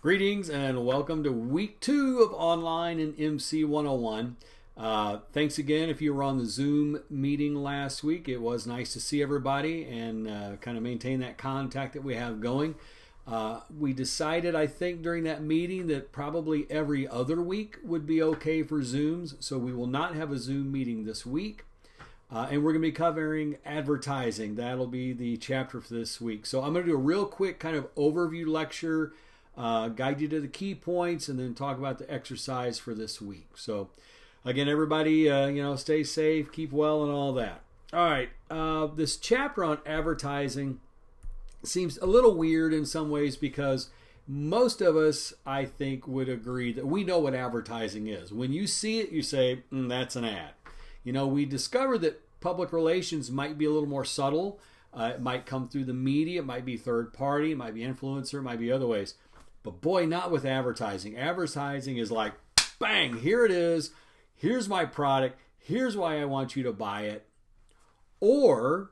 Greetings and welcome to week 2 of online in MC101. Thanks again if you were on the Zoom meeting last week. It was nice to see everybody and kind of maintain that contact that we have going. We decided, I think, during that meeting that probably every other week would be okay for Zooms. So we will not have a Zoom meeting this week. And we're going to be covering advertising. That'll be the chapter for this week. So I'm going to do a real quick kind of overview lecture, guide you to the key points, and then talk about the exercise for this week. So again, everybody, stay safe, keep well, and all that. All right, this chapter on advertising seems a little weird in some ways because most of us, I think, would agree that we know what advertising is. When you see it, you say, that's an ad. We discovered that public relations might be a little more subtle. It might come through the media. It might be third party. It might be influencer. It might be other ways. But boy, not with advertising. Advertising is like, bang, here it is. Here's my product. Here's why I want you to buy it. Or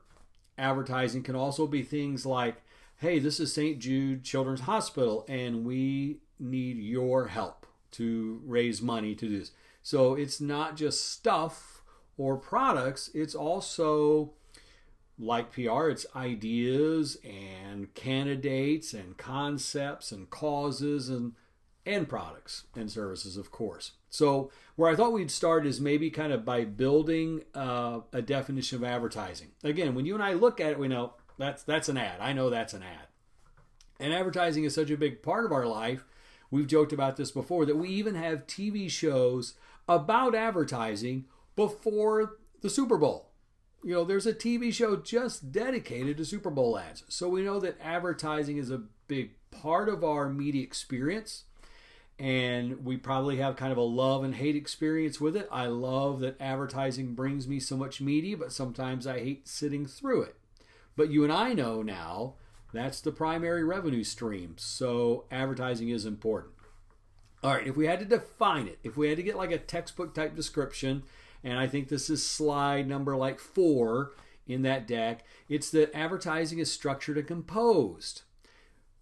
advertising can also be things like, hey, this is St. Jude Children's Hospital, and we need your help to raise money to do this. So it's not just stuff or products. It's also, like PR, it's ideas and candidates and concepts and causes and products and services, of course. So where I thought we'd start is maybe kind of by building a definition of advertising. Again, when you and I look at it, we know that's an ad. I know that's an ad. And advertising is such a big part of our life. We've joked about this before, that we even have TV shows about advertising before the Super Bowl. There's a TV show just dedicated to Super Bowl ads. So we know that advertising is a big part of our media experience. And we probably have kind of a love and hate experience with it. I love that advertising brings me so much media, but sometimes I hate sitting through it. But you and I know now that's the primary revenue stream. So advertising is important. All right, if we had to define it, if we had to get like a textbook type description, and I think this is slide number 4 in that deck, it's that advertising is structured and composed.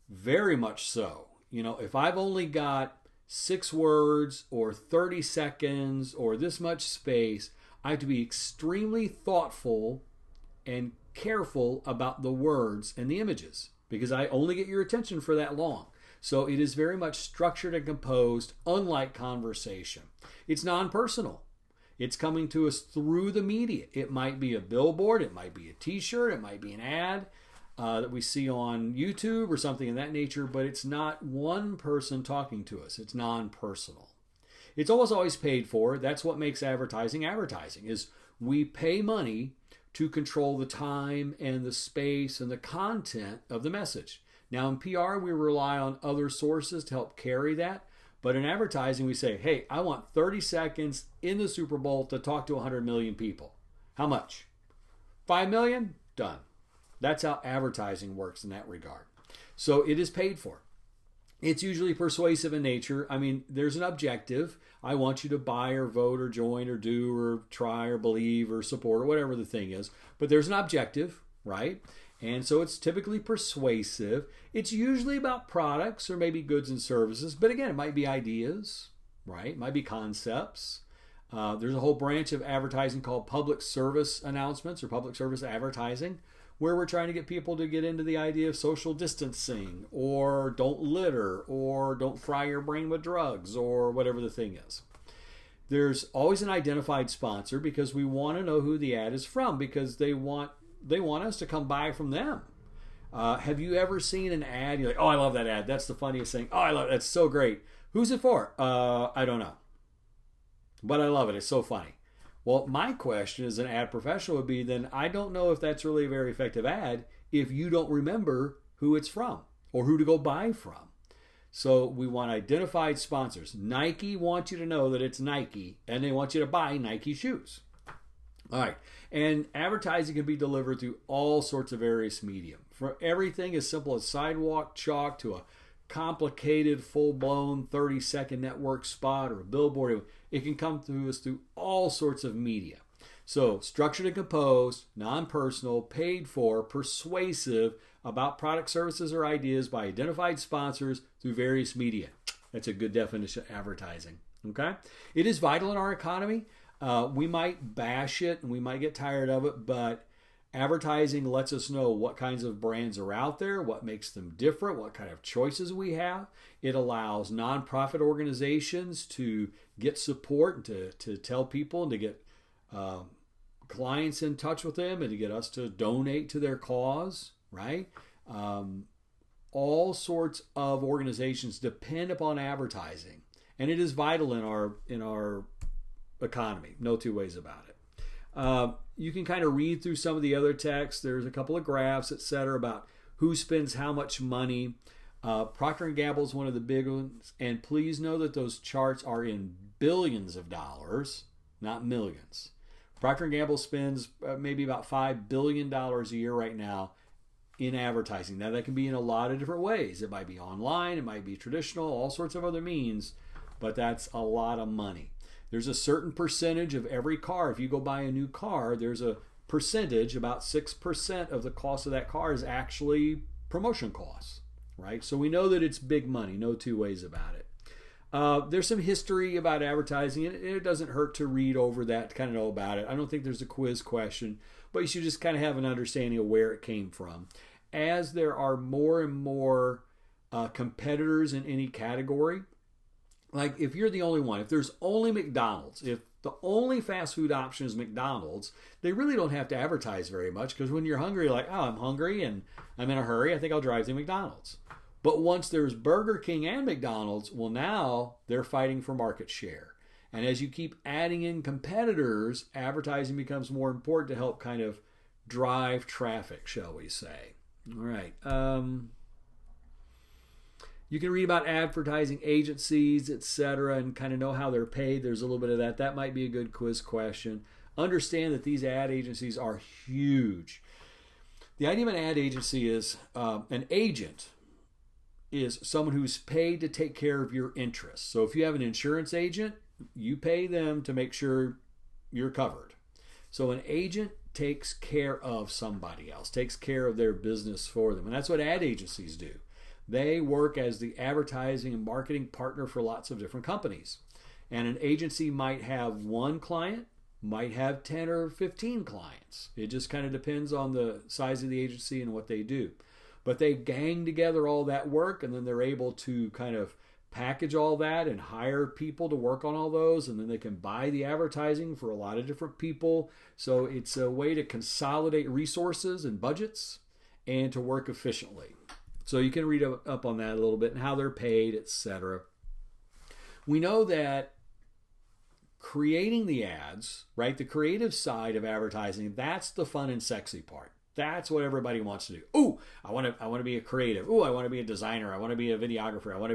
Very much so. If I've only got 6 words or 30 seconds or this much space, I have to be extremely thoughtful and careful about the words and the images because I only get your attention for that long. So it is very much structured and composed, unlike conversation. It's non-personal. It's coming to us through the media. It might be a billboard, it might be a t-shirt, it might be an ad that we see on YouTube or something of that nature, but it's not one person talking to us. It's non-personal. It's almost always paid for. That's what makes advertising advertising, is we pay money to control the time and the space and the content of the message. Now in PR, we rely on other sources to help carry that. But in advertising, we say, hey, I want 30 seconds in the Super Bowl to talk to 100 million people. How much? 5 million? Done. That's how advertising works in that regard. So it is paid for. It's usually persuasive in nature. I mean, there's an objective. I want you to buy or vote or join or do or try or believe or support or whatever the thing is. But there's an objective, right? And so it's typically persuasive. It's usually about products or maybe goods and services. But again, it might be ideas, right? It might be concepts. There's a whole branch of advertising called public service announcements or public service advertising, where we're trying to get people to get into the idea of social distancing or don't litter or don't fry your brain with drugs or whatever the thing is. There's always an identified sponsor because we want to know who the ad is from because they want us to come buy from them. Have you ever seen an ad? You're like, oh, I love that ad. That's the funniest thing. Oh, I love it. That's so great. Who's it for? I don't know. But I love it. It's so funny. Well, my question as an ad professional would be then I don't know if that's really a very effective ad if you don't remember who it's from or who to go buy from. So we want identified sponsors. Nike wants you to know that it's Nike and they want you to buy Nike shoes. All right. And advertising can be delivered through all sorts of various medium. From everything as simple as sidewalk chalk to a complicated, full-blown 30-second network spot or a billboard. It can come through us through all sorts of media. So structured and composed, non-personal, paid for, persuasive about product, services, or ideas by identified sponsors through various media. That's a good definition of advertising. Okay? It is vital in our economy. We might bash it and we might get tired of it, but advertising lets us know what kinds of brands are out there, what makes them different, what kind of choices we have. It allows nonprofit organizations to get support and to tell people and to get clients in touch with them and to get us to donate to their cause, right? All sorts of organizations depend upon advertising, and it is vital in our economy. No two ways about it. You can kind of read through some of the other text. There's a couple of graphs, etc., about who spends how much money. Procter & Gamble is one of the big ones, and please know that those charts are in billions of dollars, not millions. Procter & Gamble spends maybe about $5 billion a year right now in advertising. Now, that can be in a lot of different ways. It might be online, it might be traditional, all sorts of other means, but that's a lot of money. There's a certain percentage of every car. If you go buy a new car, there's a percentage, about 6% of the cost of that car is actually promotion costs, right? So we know that it's big money, no two ways about it. There's some history about advertising, and it doesn't hurt to read over that to kind of know about it. I don't think there's a quiz question, but you should just kind of have an understanding of where it came from. As there are more and more competitors in any category, like if you're the only one, if there's only McDonald's, if the only fast food option is McDonald's, they really don't have to advertise very much, because when you're hungry, you're like, oh, I'm hungry and I'm in a hurry, I think I'll drive to McDonald's. But once there's Burger King and McDonald's, well, now they're fighting for market share. And as you keep adding in competitors, advertising becomes more important to help kind of drive traffic, shall we say. All right. You can read about advertising agencies, etc., and kind of know how they're paid. There's a little bit of that. That might be a good quiz question. Understand that these ad agencies are huge. The idea of an ad agency is an agent is someone who's paid to take care of your interests. So if you have an insurance agent, you pay them to make sure you're covered. So an agent takes care of somebody else, takes care of their business for them. And that's what ad agencies do. They work as the advertising and marketing partner for lots of different companies. And an agency might have one client, might have 10 or 15 clients. It just kind of depends on the size of the agency and what they do. But they gang together all that work, and then they're able to kind of package all that and hire people to work on all those, and then they can buy the advertising for a lot of different people. So it's a way to consolidate resources and budgets and to work efficiently. So you can read up on that a little bit and how they're paid, etc. We know that creating the ads, right, the creative side of advertising, that's the fun and sexy part. That's what everybody wants to do. Ooh, I want to be a creative. Ooh, I want to be a designer. I want to be a videographer. I want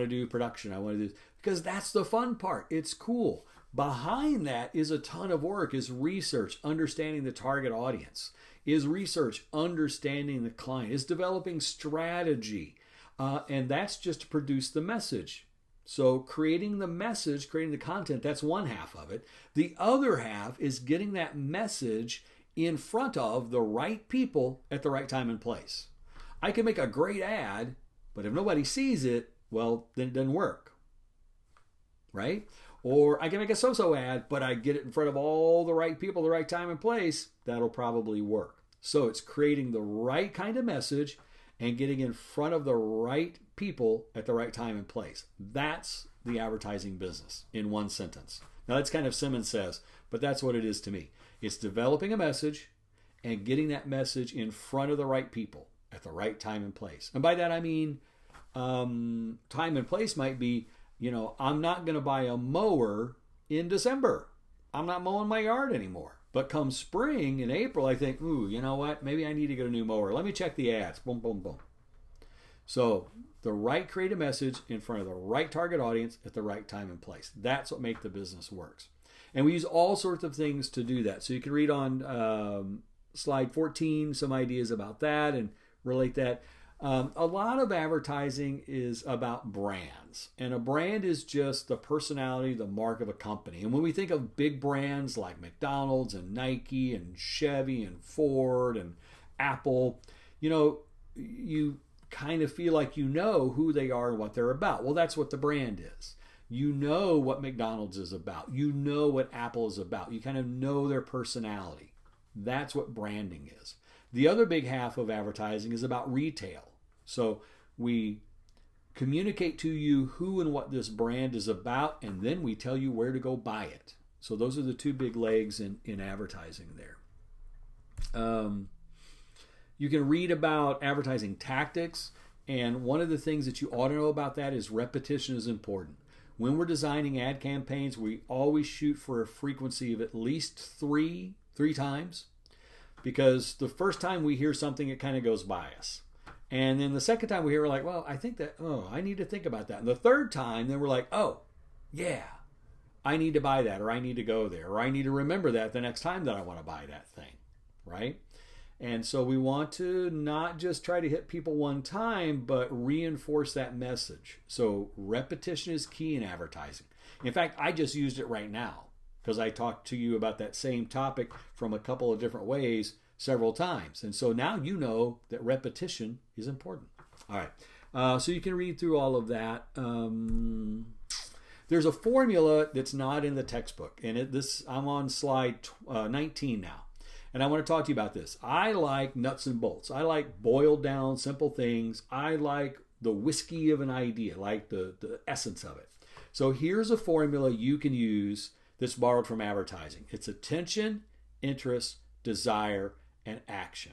to do production. I want to do, because that's the fun part. It's cool. Behind that is a ton of work, is research, understanding the target audience, is research, understanding the client, is developing strategy. And that's just to produce the message. So creating the message, creating the content, that's one half of it. The other half is getting that message in front of the right people at the right time and place. I can make a great ad, but if nobody sees it, well, then it doesn't work, right? Or I can make a so-so ad, but I get it in front of all the right people, the right time and place, that'll probably work. So it's creating the right kind of message and getting in front of the right people at the right time and place. That's the advertising business in one sentence. Now that's kind of Simmons says, but that's what it is to me. It's developing a message and getting that message in front of the right people at the right time and place. And by that I mean time and place might be, I'm not going to buy a mower in December. I'm not mowing my yard anymore. But come spring in April, I think, ooh, you know what? Maybe I need to get a new mower. Let me check the ads. Boom, boom, boom. So the right creative message in front of the right target audience at the right time and place. That's what makes the business works. And we use all sorts of things to do that. So you can read on slide 14 some ideas about that and relate that. A lot of advertising is about brands, and a brand is just the personality, the mark of a company. And when we think of big brands like McDonald's and Nike and Chevy and Ford and Apple, you kind of feel like you know who they are and what they're about. Well, that's what the brand is. You know what McDonald's is about. You know what Apple is about. You kind of know their personality. That's what branding is. The other big half of advertising is about retail. So we communicate to you who and what this brand is about, and then we tell you where to go buy it. So those are the two big legs in advertising there. You can read about advertising tactics, and one of the things that you ought to know about that is repetition is important. When we're designing ad campaigns, we always shoot for a frequency of at least three times, because the first time we hear something, it kind of goes by us. And then the second time we hear, we're like, well, I think that, I need to think about that. And the third time, then we're like, oh, yeah, I need to buy that, or I need to go there, or I need to remember that the next time that I want to buy that thing, right? And so we want to not just try to hit people one time, but reinforce that message. So repetition is key in advertising. In fact, I just used it right now because I talked to you about that same topic from a couple of different ways several times. And so now you know that repetition is important. All right. So you can read through all of that. There's a formula that's not in the textbook. And I'm on slide 19 now. And I want to talk to you about this. I like nuts and bolts. I like boiled down simple things. I like the whiskey of an idea, like the essence of it. So here's a formula you can use that's borrowed from advertising. It's attention, interest, desire, and action.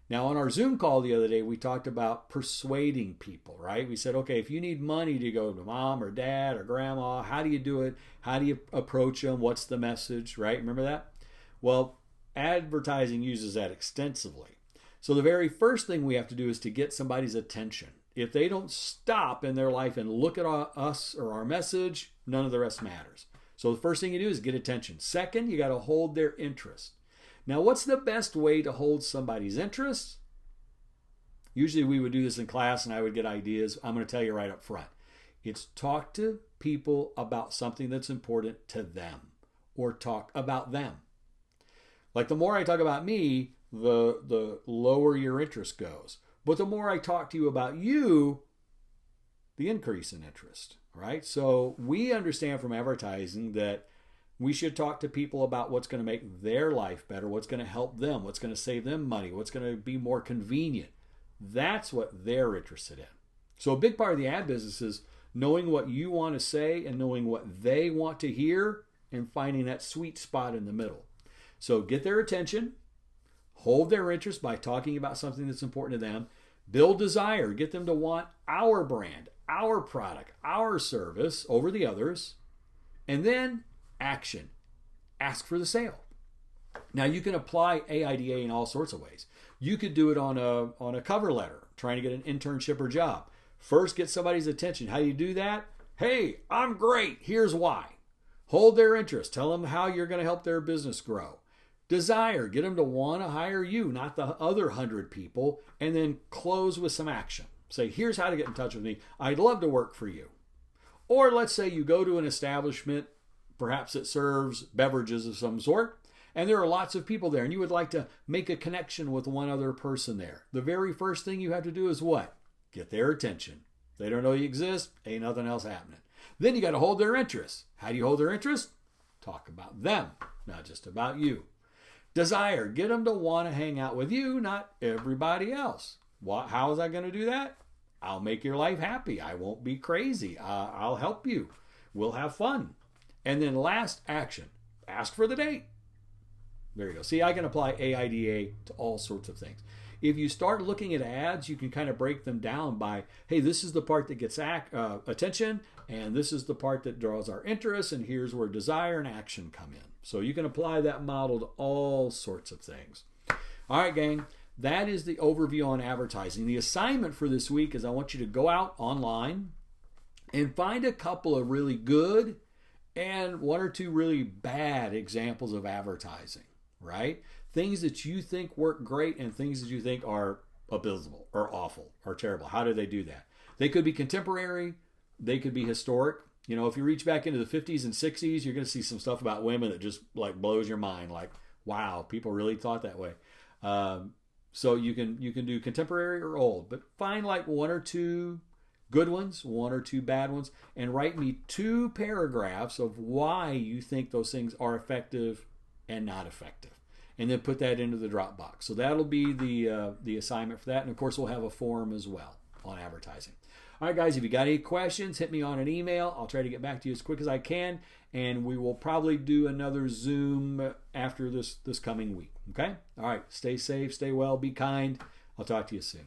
Now, on our Zoom call the other day, we talked about persuading people, right? We said, okay, if you need money to go to mom or dad or grandma, how do you do it? How do you approach them? What's the message, right? Remember that? Well, advertising uses that extensively. So the very first thing we have to do is to get somebody's attention. If they don't stop in their life and look at us or our message, none of the rest matters. So the first thing you do is get attention. Second, you got to hold their interest. Now, what's the best way to hold somebody's interest? Usually we would do this in class and I would get ideas. I'm going to tell you right up front. It's talk to people about something that's important to them, or talk about them. Like the more I talk about me, the lower your interest goes. But the more I talk to you about you, the increase in interest, right? So we understand from advertising that we should talk to people about what's going to make their life better, what's going to help them, what's going to save them money, what's going to be more convenient. That's what they're interested in. So a big part of the ad business is knowing what you want to say and knowing what they want to hear and finding that sweet spot in the middle. So get their attention, hold their interest by talking about something that's important to them, build desire, get them to want our brand, our product, our service over the others, and then action. Ask for the sale. Now you can apply AIDA in all sorts of ways. You could do it on a cover letter, trying to get an internship or job. First, get somebody's attention. How do you do that? Hey, I'm great. Here's why. Hold their interest. Tell them how you're going to help their business grow. Desire, get them to want to hire you, not the other 100 people, and then close with some action. Say, here's how to get in touch with me. I'd love to work for you. Or let's say you go to an establishment, perhaps it serves beverages of some sort, and there are lots of people there, and you would like to make a connection with one other person there. The very first thing you have to do is what? Get their attention. If they don't know you exist, ain't nothing else happening. Then you got to hold their interest. How do you hold their interest? Talk about them, not just about you. Desire, get them to want to hang out with you, not everybody else. How is I going to do that? I'll make your life happy. I won't be crazy. I'll help you. We'll have fun. And then last, action. Ask for the date. There you go. See, I can apply AIDA to all sorts of things. If you start looking at ads, you can kind of break them down by, hey, this is the part that gets attention, and this is the part that draws our interest, and here's where desire and action come in. So you can apply that model to all sorts of things. All right, gang, that is the overview on advertising. The assignment for this week is I want you to go out online and find a couple of really good and one or two really bad examples of advertising, right? Things that you think work great and things that you think are abysmal or awful or terrible. How do they do that? They could be contemporary. They could be historic. You know, if you reach back into the 50s and 60s, you're going to see some stuff about women that just like blows your mind. Like, wow, people really thought that way. So you can do contemporary or old, but find like one or two good ones, one or two bad ones, and write me 2 paragraphs of why you think those things are effective and not effective. And then put that into the Dropbox. So that'll be the assignment for that. And of course, we'll have a forum as well on advertising. All right, guys, if you got any questions, hit me on an email. I'll try to get back to you as quick as I can. And we will probably do another Zoom after this coming week. Okay? All right, stay safe, stay well, be kind. I'll talk to you soon.